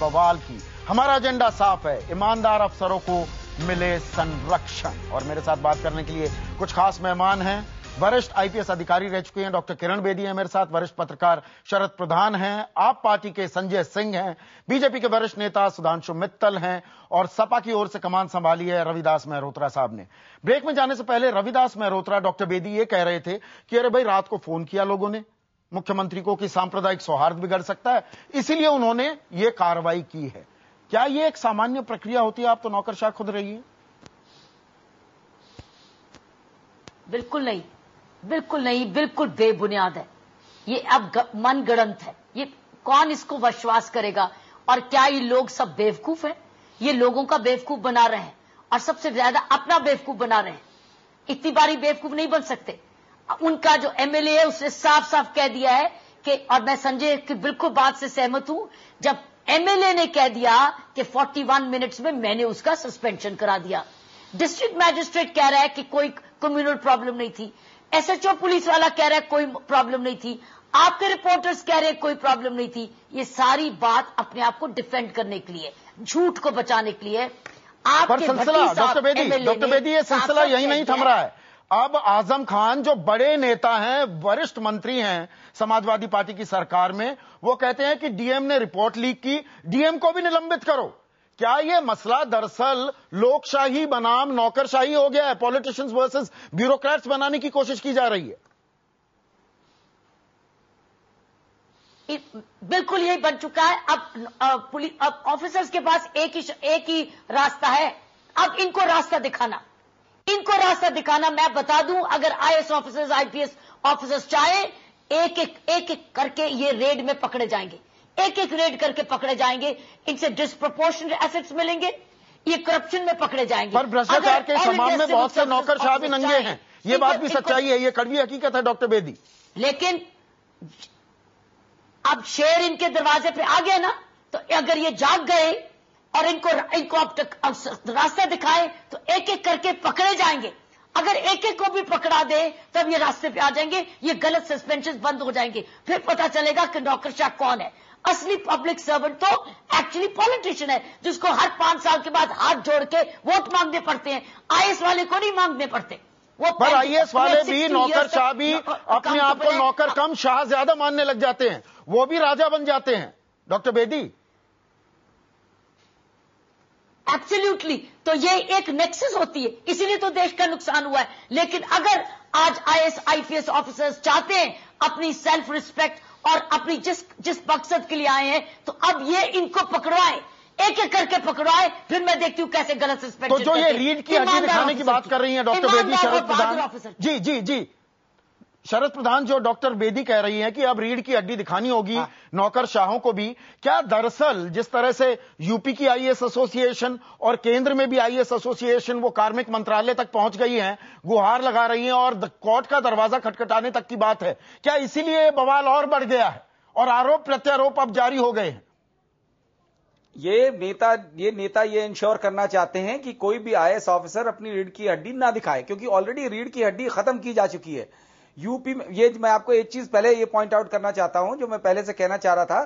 बवाल की। हमारा एजेंडा साफ है, ईमानदार अफसरों को मिले संरक्षण। और मेरे साथ बात करने के लिए कुछ खास मेहमान हैं। वरिष्ठ आईपीएस अधिकारी रह चुके हैं डॉक्टर किरण बेदी हैं मेरे साथ, वरिष्ठ पत्रकार शरद प्रधान हैं, आप पार्टी के संजय सिंह हैं, बीजेपी के वरिष्ठ नेता सुधांशु मित्तल हैं और सपा की ओर से कमान संभाली है रविदास मेहरोत्रा साहब ने। ब्रेक में जाने से पहले रविदास मेहरोत्रा, डॉक्टर बेदी ये कह रहे थे कि अरे भाई रात को फोन किया लोगों ने मुख्यमंत्री को कि सांप्रदायिक सौहार्द बिगड़ सकता है, इसीलिए उन्होंने ये कार्रवाई की है। क्या ये एक सामान्य प्रक्रिया होती है? आप तो नौकरशाह खुद रही है। बिल्कुल नहीं, बिल्कुल नहीं, बिल्कुल बेबुनियाद है ये। अब मनगढ़ंत है ये। कौन इसको विश्वास करेगा? और क्या ये लोग सब बेवकूफ हैं? ये लोगों का बेवकूफ बना रहे हैं और सबसे ज्यादा अपना बेवकूफ बना रहे हैं। इतनी बारी बेवकूफ नहीं बन सकते। उनका जो एमएलए है उसने साफ साफ कह दिया है कि, और मैं संजय की बिल्कुल बात से सहमत हूं, जब एमएलए ने कह दिया कि 41 मिनट्स में मैंने उसका सस्पेंशन करा दिया। डिस्ट्रिक्ट मैजिस्ट्रेट कह रहा है कि कोई कम्युनल प्रॉब्लम नहीं थी, एसएचओ पुलिस वाला कह रहा है कोई प्रॉब्लम नहीं थी, आपके रिपोर्टर्स कह रहे हैं कोई प्रॉब्लम नहीं थी। ये सारी बात अपने आप को डिफेंड करने के लिए, झूठ को बचाने के लिए। पर सिलसिला डॉक्टर बेदी ये सिलसिला यही नहीं थम रहा है। अब आजम खान जो बड़े नेता हैं, वरिष्ठ मंत्री हैं समाजवादी पार्टी की सरकार में, वो कहते हैं कि डीएम ने रिपोर्ट लीक की, डीएम को भी निलंबित करो। क्या यह मसला दरअसल लोकशाही बनाम नौकरशाही हो गया है? पॉलिटिशियंस वर्सेस ब्यूरोक्रेट्स बनाने की कोशिश की जा रही है। बिल्कुल यही बन चुका है। अब ऑफिसर्स के पास एक ही रास्ता है। अब इनको रास्ता दिखाना मैं बता दूं, अगर आईएएस ऑफिसर्स, आईपीएस ऑफिसर्स चाहे एक एक करके ये रेड में पकड़े जाएंगे, एक एक रेड करके पकड़े जाएंगे, इनसे डिस्प्रोपोर्शनेट एसेट्स मिलेंगे, ये करप्शन में पकड़े जाएंगे। पर भ्रष्टाचार के समान में बहुत से नौकरशाह भी नंगे हैं, ये बात भी सच्चाई है, ये कड़वी हकीकत है डॉक्टर बेदी। लेकिन अब शेर इनके दरवाजे पे आ गए ना, तो अगर ये जाग गए और इनको अब तक रास्ता दिखाए तो एक एक करके पकड़े जाएंगे। अगर एक एक को भी पकड़ा दे तब ये रास्ते पे आ जाएंगे, ये गलत सस्पेंशन बंद हो जाएंगे, फिर पता चलेगा कि नौकरशाह कौन है। असली पब्लिक सर्वेंट तो एक्चुअली पॉलिटिशियन है, जिसको हर 5 साल के बाद हाथ जोड़ के वोट मांगने पड़ते हैं। आईएएस वाले को नहीं मांगने पड़ते। वो पर आईएएस वाले भी, नौकरशाह भी अपने आप को नौकर कम शाह ज्यादा मानने लग जाते हैं, वो भी राजा बन जाते हैं डॉक्टर बेदी। एब्सोल्युटली। तो ये एक नेक्सस होती है, इसीलिए तो देश का नुकसान हुआ है। लेकिन अगर आज आईएएस आईपीएस ऑफिसर्स चाहते हैं अपनी सेल्फ रिस्पेक्ट और अपनी जिस मकसद के लिए आए हैं, तो अब ये इनको पकड़वाए, एक एक करके पकड़वाए, फिर मैं देखती हूं कैसे गलत सस्पेंशन। तो जो ये रीढ़ की हड्डी दिखाने की बात कर रही हैं डॉक्टर बेदी, शरद प्रधान जी शरद प्रधान, जो डॉक्टर बेदी कह रही हैं कि अब रीढ़ की हड्डी दिखानी होगी नौकरशाहों को भी, क्या दरअसल जिस तरह से यूपी की आईएएस एसोसिएशन और केंद्र में भी आईएएस एसोसिएशन वो कार्मिक मंत्रालय तक पहुंच गई हैं, गुहार लगा रही हैं और कोर्ट का दरवाजा खटखटाने तक की बात है, क्या इसीलिए बवाल और बढ़ गया है और आरोप प्रत्यारोप अब जारी हो गए हैं? ये नेता ये इंश्योर करना चाहते हैं कि कोई भी आईएएस ऑफिसर अपनी रीढ़ की हड्डी ना दिखाए, क्योंकि ऑलरेडी रीढ़ की हड्डी खत्म की जा चुकी है यूपी में। ये मैं आपको एक चीज पहले ये पॉइंट आउट करना चाहता हूं, जो मैं पहले से कहना चाह रहा था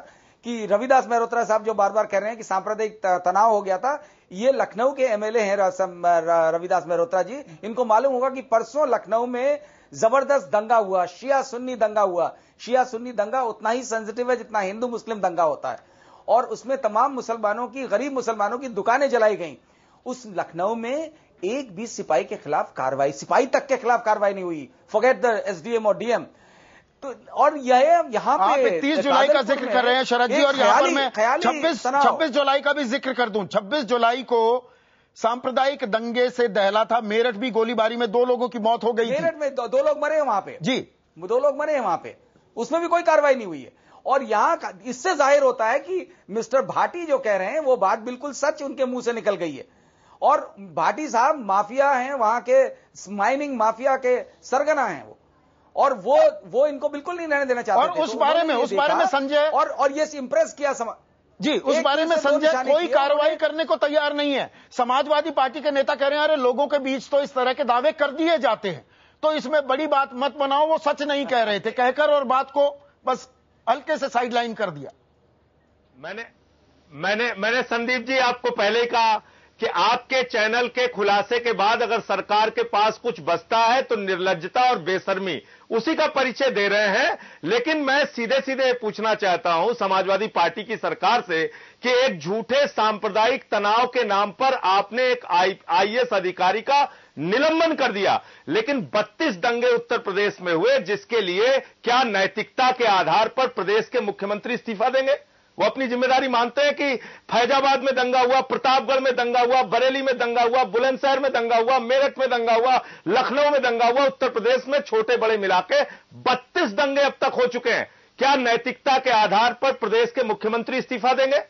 कि रविदास मेहरोत्रा साहब जो बार बार कह रहे हैं कि सांप्रदायिक तनाव हो गया था, ये लखनऊ के एमएलए हैं रविदास मेहरोत्रा जी। इनको मालूम होगा कि परसों लखनऊ में जबरदस्त दंगा हुआ, शिया सुन्नी दंगा हुआ। शिया सुन्नी दंगा उतना ही सेंसिटिव है जितना हिंदू मुस्लिम दंगा होता है, और उसमें तमाम मुसलमानों की, गरीब मुसलमानों की दुकानें जलाई गईं। उस लखनऊ में एक भी सिपाही के खिलाफ कार्रवाई, सिपाही तक के खिलाफ कार्रवाई नहीं हुई, फॉरगेट द एसडीएम और डीएम। तो और यहां पे 30 जुलाई का जिक्र कर रहे हैं शरद जी, और यहां पर मैं 26 जुलाई का भी जिक्र कर दूं। 26 जुलाई को सांप्रदायिक दंगे से दहला था मेरठ, भी गोलीबारी में 2 लोगों की मौत हो गई थी। मेरठ में 2 लोग मरे हैं वहां पे जी, 2 लोग मरे हैं वहां पे, उसमें भी कोई कार्रवाई नहीं हुई है। और यहां इससे जाहिर होता है कि मिस्टर भाटी जो कह रहे हैं वो बात बिल्कुल सच उनके मुंह से निकल गई है। और भाटी साहब माफिया हैं, वहां के माइनिंग माफिया के सरगना हैं वो, और वो इनको बिल्कुल नहीं रहने देना चाहते। और उस बारे में संजय और ये इंप्रेस किया जी, उस बारे में संजय कोई कार्रवाई करने को तैयार नहीं है। समाजवादी पार्टी के नेता कह रहे हैं अरे लोगों के बीच तो इस तरह के दावे कर दिए जाते हैं, तो इसमें बड़ी बात मत बनाओ। वो सच नहीं कह रहे थे कहकर, और बात को बस हल्के से साइडलाइन कर दिया। मैंने संदीप जी आपको पहले ही कहा कि आपके चैनल के खुलासे के बाद अगर सरकार के पास कुछ बचता है तो निर्लज्जता और बेशर्मी, उसी का परिचय दे रहे हैं। लेकिन मैं सीधे सीधे पूछना चाहता हूं समाजवादी पार्टी की सरकार से कि एक झूठे सांप्रदायिक तनाव के नाम पर आपने एक आईएएस अधिकारी का निलंबन कर दिया, लेकिन 32 दंगे उत्तर प्रदेश में हुए, जिसके लिए क्या नैतिकता के आधार पर प्रदेश के मुख्यमंत्री इस्तीफा देंगे? वो अपनी जिम्मेदारी मानते हैं कि फैजाबाद में दंगा हुआ, प्रतापगढ़ में दंगा हुआ, बरेली में दंगा हुआ, बुलंदशहर में दंगा हुआ, मेरठ में दंगा हुआ, लखनऊ में दंगा हुआ, उत्तर प्रदेश में छोटे बड़े मिला के 32 दंगे अब तक हो चुके हैं। क्या नैतिकता के आधार पर प्रदेश के मुख्यमंत्री इस्तीफा देंगे?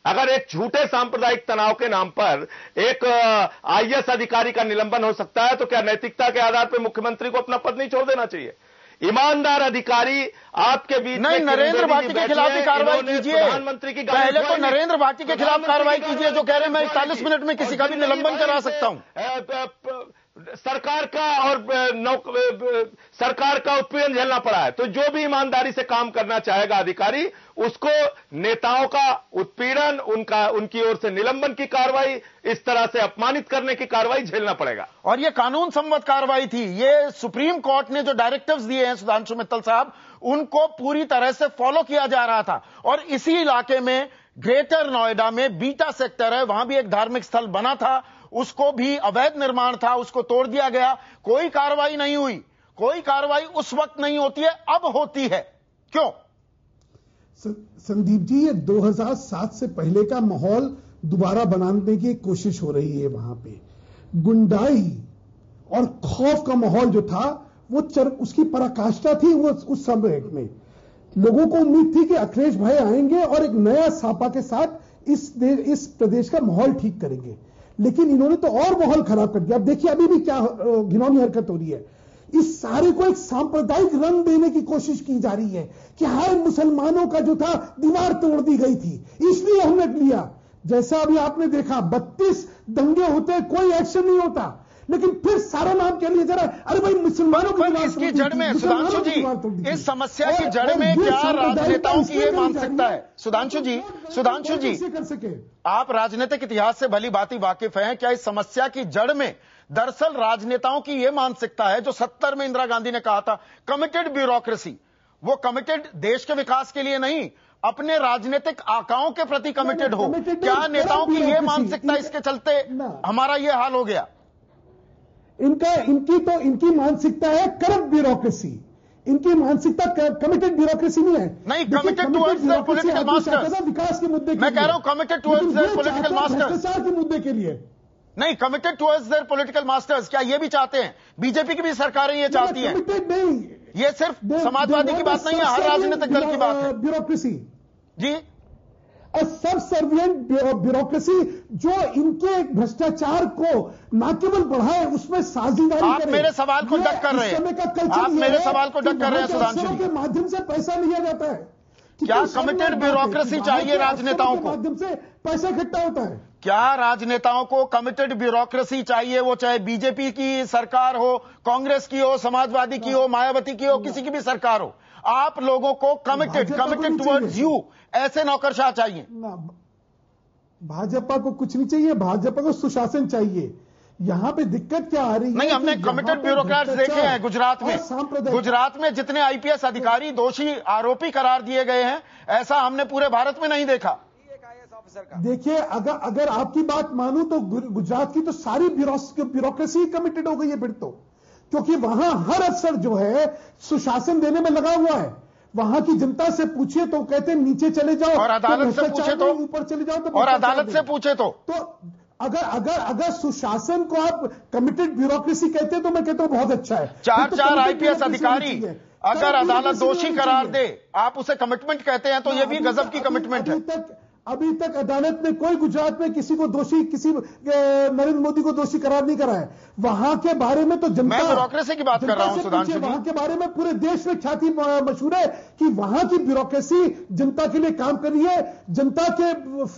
अगर एक झूठे सांप्रदायिक तनाव के नाम पर एक आईएएस अधिकारी का निलंबन हो सकता है, तो क्या नैतिकता के आधार पर मुख्यमंत्री को अपना पद नहीं छोड़ देना चाहिए? ईमानदार अधिकारी आपके बीच नहीं, नरेंद्र भाटी के खिलाफ भी कार्रवाई कीजिए। प्रधानमंत्री की पहले तो नरेंद्र भाटी के खिलाफ कार्रवाई कीजिए, जो कह रहे हैं मैं 41 मिनट में किसी का भी निलंबन करा सकता हूं। सरकार का और सरकार का उत्पीड़न झेलना पड़ा है, तो जो भी ईमानदारी से काम करना चाहेगा अधिकारी, उसको नेताओं का उत्पीड़न, उनकी ओर से निलंबन की कार्रवाई, इस तरह से अपमानित करने की कार्रवाई झेलना पड़ेगा। और ये कानून सम्मत कार्रवाई थी। ये सुप्रीम कोर्ट ने जो डायरेक्टिव्स दिए हैं सुधांशु मित्तल साहब, उनको पूरी तरह से फॉलो किया जा रहा था। और इसी इलाके में ग्रेटर नोएडा में बीटा सेक्टर है, वहां भी एक धार्मिक स्थल बना था, उसको भी अवैध निर्माण था, उसको तोड़ दिया गया। कोई कार्रवाई नहीं हुई। कोई कार्रवाई उस वक्त नहीं होती है, अब होती है। क्यों? संदीप जी, ये 2007 से पहले का माहौल दोबारा बनाने की कोशिश हो रही है। वहां पे गुंडाई और खौफ का माहौल जो था वो उसकी पराकाष्ठा थी। वो उस समय में लोगों को उम्मीद थी कि अखिलेश भाई आएंगे और एक नया सापा के साथ इस प्रदेश का माहौल ठीक करेंगे, लेकिन इन्होंने तो और माहौल खराब कर दिया। अब देखिए अभी भी क्या घिनौनी हरकत हो रही है। इस सारे को एक सांप्रदायिक रंग देने की कोशिश की जा रही है कि हाय मुसलमानों का जो था दीवार तोड़ दी गई थी, इसलिए हमने लिया। जैसा अभी आपने देखा 32 दंगे होते, कोई एक्शन नहीं होता, लेकिन फिर सारा नाम क्या लिया जा रहा है, अरे भाई मुसलमानों की इसकी जड़ में सुधांशु जी, इस समस्या की जड़ में क्या राजनेताओं की ये मानसिकता है? सुधांशु जी, कर सके आप राजनीतिक इतिहास से भली भांति वाकिफ हैं। क्या इस समस्या की जड़ में दरअसल राजनेताओं की यह मानसिकता है जो 70 में इंदिरा गांधी ने कहा था, कमिटेड ब्यूरोक्रेसी? वो कमिटेड देश के विकास के लिए नहीं, अपने राजनीतिक आकाओं के प्रति कमिटेड हो। क्या नेताओं की यह मानसिकता, इसके चलते हमारा यह हाल हो गया? इनकी मानसिकता है करप्ट ब्यूरोक्रेसी। इनकी मानसिकता कमिटेड ब्यूरोक्रेसी नहीं है। नहीं, committed towards their political masters. विकास के मुद्दे, मैं कह रहा हूं committed towards their political masters, भ्रष्टाचार के मुद्दे के लिए नहीं, committed towards their political masters. क्या ये भी चाहते हैं? बीजेपी की भी सरकारें ये चाहती हैं। कमिटेड नहीं, ये सिर्फ समाजवादी की बात नहीं है, हर राजनीतिक दल की बात है। ब्यूरोक्रेसी जी, और सब सर्वियंट ब्यूरोक्रेसी जो इनके भ्रष्टाचार को न केवल बढ़ाए, उसमें साझेदारी आप मेरे सवाल को डक कर रहे हैं। आप मेरे सवाल को डक कर रहे हैं सुधांशु जी। के माध्यम से पैसा लिया जाता है। क्या कमिटेड ब्यूरोक्रेसी चाहिए राजनेताओं को? माध्यम से पैसा इकट्ठा होता है। क्या राजनेताओं को कमिटेड ब्यूरोक्रेसी चाहिए? वो चाहे बीजेपी की सरकार हो, कांग्रेस की हो, समाजवादी की हो, मायावती की हो, किसी की भी सरकार हो, आप लोगों को कमिटेड टुवर्ड्स यू ऐसे नौकरशाह चाहिए? भाजपा को कुछ नहीं चाहिए, भाजपा को सुशासन चाहिए। यहां पे दिक्कत क्या आ रही है? नहीं, हमने कमिटेड ब्यूरोक्रेट्स देखे हैं गुजरात में। गुजरात में जितने आईपीएस अधिकारी दोषी आरोपी करार दिए गए हैं, ऐसा हमने पूरे भारत में नहीं देखा। देखिए, अगर आपकी बात मानूं तो गुजरात की तो सारी ब्यूरोक्रेसी कमिटेड हो गई है फिर तो, क्योंकि वहां हर अफसर जो है सुशासन देने में लगा हुआ है। वहां की जनता से पूछिए तो कहते हैं नीचे चले जाओ, और अदालत से पूछे तो ऊपर चले जाओ, तो और अदालत से पूछे तो अगर सुशासन को आप कमिटेड ब्यूरोक्रेसी कहते हैं तो मैं कहता हूं बहुत अच्छा है। चार आईपीएस अधिकारी अगर अदालत दोषी करार दे, आप उसे कमिटमेंट कहते हैं, तो यह भी गजब की कमिटमेंट है। अभी तक अदालत ने कोई गुजरात में किसी को दोषी, नरेंद्र मोदी को दोषी करार नहीं करा है। वहां के बारे में तो जनता, मैं ब्यूरोक्रेसी की बात कर रहा हूं सुधांशु जी। वहां के बारे में पूरे देश में ख्याति मशहूर है कि वहां की ब्यूरोक्रेसी जनता के लिए काम कर रही है, जनता के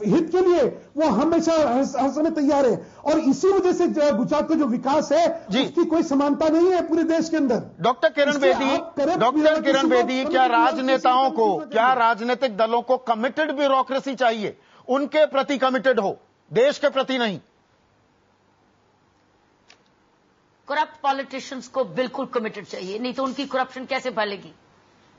हित के लिए वो हमेशा हर समय तैयार है। और इसी वजह से गुजरात का जो विकास है उसकी कोई समानता नहीं है पूरे देश के अंदर। डॉक्टर किरण बेदी, क्या राजनेताओं को, क्या राजनीतिक दलों को कमिटेड ब्यूरोक्रेसी चाहिए? उनके प्रति कमिटेड हो, देश के प्रति नहीं। करप्ट पॉलिटिशियंस को बिल्कुल कमिटेड चाहिए, नहीं तो उनकी करप्शन कैसे फैलेगी?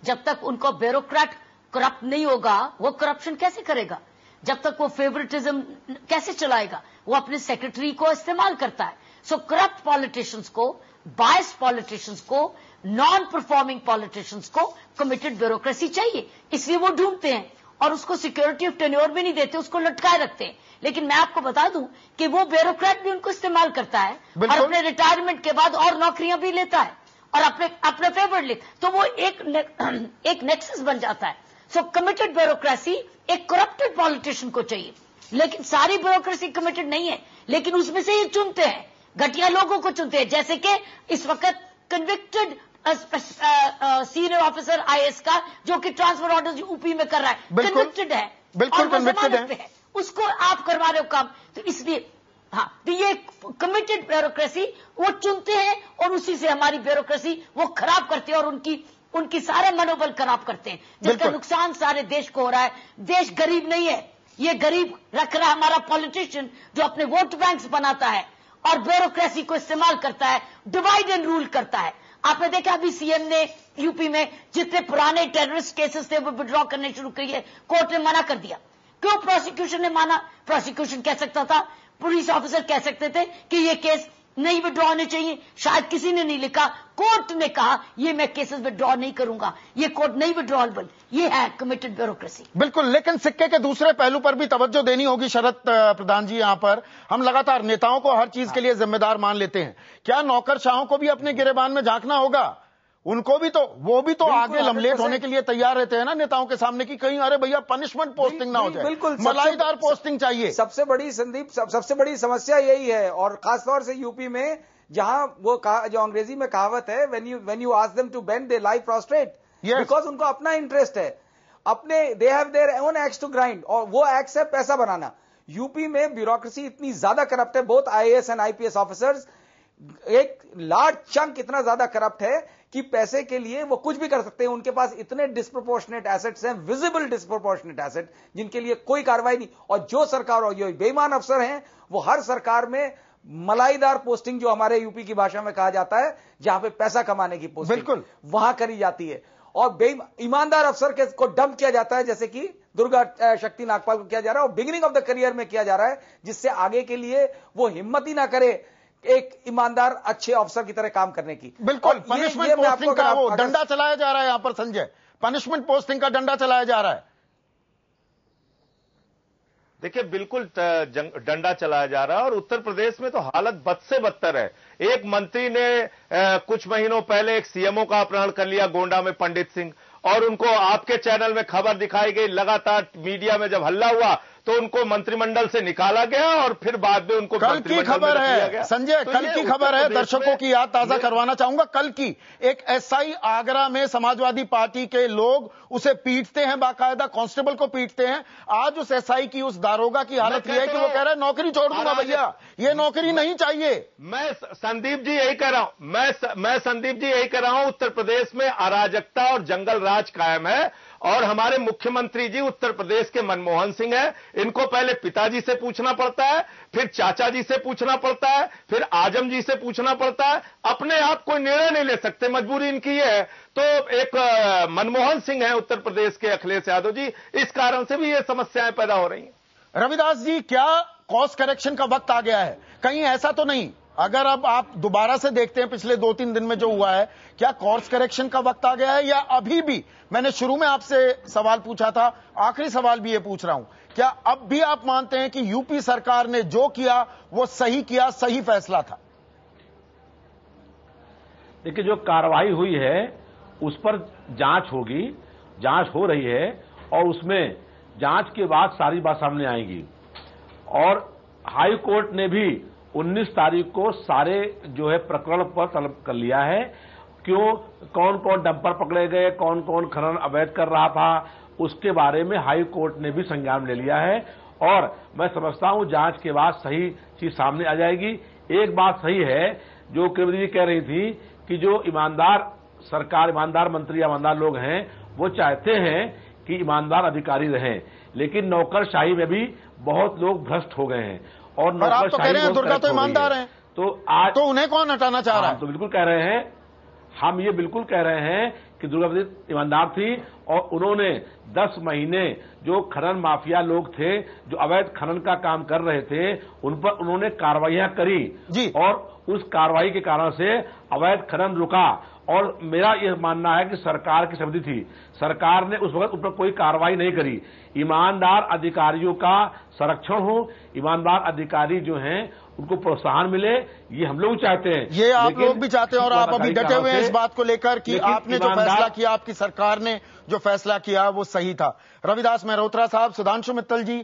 जब तक उनको ब्यूरोक्रेट करप्ट नहीं होगा, वो करप्शन कैसे करेगा? जब तक वो फेवरेटिज्म कैसे चलाएगा? वो अपने सेक्रेटरी को इस्तेमाल करता है। सो करप्ट पॉलिटिशियंस को, बायस पॉलिटिशियंस को, नॉन परफॉर्मिंग पॉलिटिशियंस को कमिटेड ब्यूरोक्रेसी चाहिए, इसलिए वो ढूंढते हैं और उसको सिक्योरिटी ऑफ टेन्योर भी नहीं देते, उसको लटकाए रखते हैं। लेकिन मैं आपको बता दूं कि वो ब्यूरोक्रेट भी उनको इस्तेमाल करता है और अपने रिटायरमेंट के बाद और नौकरियां भी लेता है और अपने फेवर लेता, तो वो एक नेक्सस बन जाता है। सो कमिटेड ब्यूरोक्रेसी एक करप्टेड पॉलिटिशियन को चाहिए, लेकिन सारी ब्यूरोक्रेसी कमिटेड नहीं है, लेकिन उसमें से ये चुनते हैं, घटिया लोगों को चुनते हैं। जैसे कि इस वक्त कन्विक्टेड सीनियर ऑफिसर आईएएस का जो कि ट्रांसफर ऑर्डर यूपी में कर रहा है, कन्विक्टेड है, बिल्कुल कन्विक्टेड है, उसको आप करवा रहे हो काम। तो इसलिए तो ये कमिटेड ब्यूरोक्रेसी वो चुनते हैं और उसी से हमारी ब्यूरोक्रेसी वो खराब करते हैं और उनकी सारा मनोबल खराब करते हैं, जिसका नुकसान सारे देश को हो रहा है। देश गरीब नहीं है, ये गरीब रख रहा है हमारा पॉलिटिशियन जो अपने वोट बैंक्स बनाता है और ब्यूरोक्रेसी को इस्तेमाल करता है, डिवाइड एंड रूल करता है। आपने देखा अभी सीएम ने यूपी में जितने पुराने टेररिस्ट केसेस थे वो विड्रॉ करने शुरू किए, कोर्ट ने मना कर दिया। क्यों प्रोसिक्यूशन ने माना? प्रोसिक्यूशन कह सकता था, पुलिस ऑफिसर कह सकते थे कि ये केस नहीं विड्रॉ होने चाहिए, शायद किसी ने नहीं लिखा, कोर्ट ने कहा ये मैं केसेस विड्रॉ नहीं करूंगा, ये कोर्ट नहीं विड्रॉएबल। ये है कमिटेड ब्यूरोक्रेसी। बिल्कुल, लेकिन सिक्के के दूसरे पहलू पर भी तवज्जो देनी होगी शरद प्रधान जी। यहां पर हम लगातार नेताओं को हर चीज के लिए जिम्मेदार मान लेते हैं, क्या नौकरशाहों को भी अपने गिरेबान में झांकना होगा? उनको भी तो, वो भी तो आगे लमलेट होने के लिए तैयार रहते हैं ना नेताओं के सामने कि कहीं अरे भैया पनिशमेंट पोस्टिंग ना हो जाए, बिल्कुल मलाईदार पोस्टिंग चाहिए। सबसे बड़ी संदीप, सबसे बड़ी समस्या यही है, और खासतौर से यूपी में, जहां वो जो अंग्रेजी में कहावत है, when you ask them to bend they lie prostrate, because उनको अपना इंटरेस्ट है, अपने they have their own axe to grind, और वो एक्स है पैसा बनाना। यूपी में ब्यूरोक्रेसी इतनी ज्यादा करप्ट है, both IAS and IPS officers, एक लार्ज चंक इतना ज्यादा करप्ट है कि पैसे के लिए वो कुछ भी कर सकते हैं। उनके पास इतने डिस्प्रोपोर्शनेट एसेट्स हैं, विजिबल डिस्प्रोपोर्शनेट एसेट, जिनके लिए कोई कार्रवाई नहीं। और जो सरकार और जो बेईमान अफसर हैं वो हर सरकार में मलाईदार पोस्टिंग, जो हमारे यूपी की भाषा में कहा जाता है, जहां पे पैसा कमाने की पोस्टिंग, बिल्कुल वहां करी जाती है। और ईमानदार अफसर को डंप किया जाता है, जैसे कि दुर्गा शक्ति नागपाल को किया जा रहा है, और बिगिनिंग ऑफ द करियर में किया जा रहा है, जिससे आगे के लिए वो हिम्मत ही ना करे एक ईमानदार अच्छे अफसर की तरह काम करने की। बिल्कुल, पनिशमेंट पोस्टिंग का वो डंडा चलाया जा रहा है यहां पर संजय, पनिशमेंट पोस्टिंग का डंडा चलाया जा रहा है। देखिए, बिल्कुल डंडा चलाया जा रहा है, और उत्तर प्रदेश में तो हालत बद से बदतर है। एक मंत्री ने कुछ महीनों पहले एक सीएमओ का अपहरण कर लिया गोंडा में, पंडित सिंह, और उनको आपके चैनल में खबर दिखाई गई, लगातार मीडिया में जब हल्ला हुआ तो उनको मंत्रिमंडल से निकाला गया और फिर बाद में उनको कल की खबर है संजय, कल की खबर है, दर्शकों की याद ताजा करवाना चाहूंगा। कल की एक एसआई आगरा में समाजवादी पार्टी के लोग उसे पीटते हैं, बाकायदा कांस्टेबल को पीटते हैं। आज उस एसआई की, उस दारोगा की हालत यह है कि वो कह रहा है नौकरी छोड़ दूंगा भैया, ये नौकरी नहीं चाहिए। मैं संदीप जी यही कह रहा हूं, मैं संदीप जी यही कह रहा हूं, उत्तर प्रदेश में अराजकता और जंगल राज कायम है, और हमारे मुख्यमंत्री जी उत्तर प्रदेश के मनमोहन सिंह हैं। इनको पहले पिताजी से पूछना पड़ता है, फिर चाचा जी से पूछना पड़ता है, फिर आजम जी से पूछना पड़ता है, अपने आप कोई निर्णय नहीं ले सकते, मजबूरी इनकी है। तो एक मनमोहन सिंह है उत्तर प्रदेश के, अखिलेश यादव जी, इस कारण से भी ये समस्याएं पैदा हो रही हैं। रविदास जी, क्या कॉर्स करेक्शन का वक्त आ गया है? कहीं ऐसा तो नहीं, अगर अब आप दोबारा से देखते हैं पिछले 2-3 दिन में जो हुआ है, क्या कोर्स करेक्शन का वक्त आ गया है, या अभी भी, मैंने शुरू में आपसे सवाल पूछा था, आखिरी सवाल भी ये पूछ रहा हूं, क्या अब भी आप मानते हैं कि यूपी सरकार ने जो किया वो सही किया, सही फैसला था? देखिए, जो कार्रवाई हुई है उस पर जांच होगी, जांच हो रही है, और उसमें जांच के बाद सारी बात सामने आएगी। और हाई कोर्ट ने भी 19 तारीख को सारे जो है प्रकरण पर तलब कर लिया है। क्यों, कौन कौन डंपर पकड़े गए, कौन कौन खनन अवैध कर रहा था, उसके बारे में हाई कोर्ट ने भी संज्ञान ले लिया है। और मैं समझता हूं जांच के बाद सही चीज सामने आ जाएगी। एक बात सही है जो केवल जी कह रही थी कि जो ईमानदार सरकार, ईमानदार मंत्री, ईमानदार लोग हैं, वो चाहते हैं कि ईमानदार अधिकारी रहें, लेकिन नौकरशाही में भी बहुत लोग भ्रष्ट हो गए हैं। और आप तो कह रहे हैं दुर्गा तो ईमानदार हैं, तो आज तो उन्हें कौन हटाना चाह रहा है? तो बिल्कुल कह रहे हैं, हम ये बिल्कुल कह रहे हैं कि दुर्गा ईमानदार थी और उन्होंने 10 महीने जो खनन माफिया लोग थे, जो अवैध खनन का काम कर रहे थे, उन पर उन्होंने कार्रवाइयां करी जी। और उस कार्रवाई के कारण से अवैध खनन रुका। और मेरा यह मानना है कि सरकार की समिति थी, सरकार ने उस वक्त उन पर कोई कार्रवाई नहीं करी। ईमानदार अधिकारियों का संरक्षण हो, ईमानदार अधिकारी जो हैं उनको प्रोत्साहन मिले, ये हम लोग चाहते हैं। ये आप लोग भी चाहते हैं और आप अभी डटे हुए हैं इस बात को लेकर कि आपने जो फैसला किया, आपकी सरकार ने जो फैसला किया वो सही था। रविदास मेहरोत्रा साहब, सुधांशु मित्तल जी।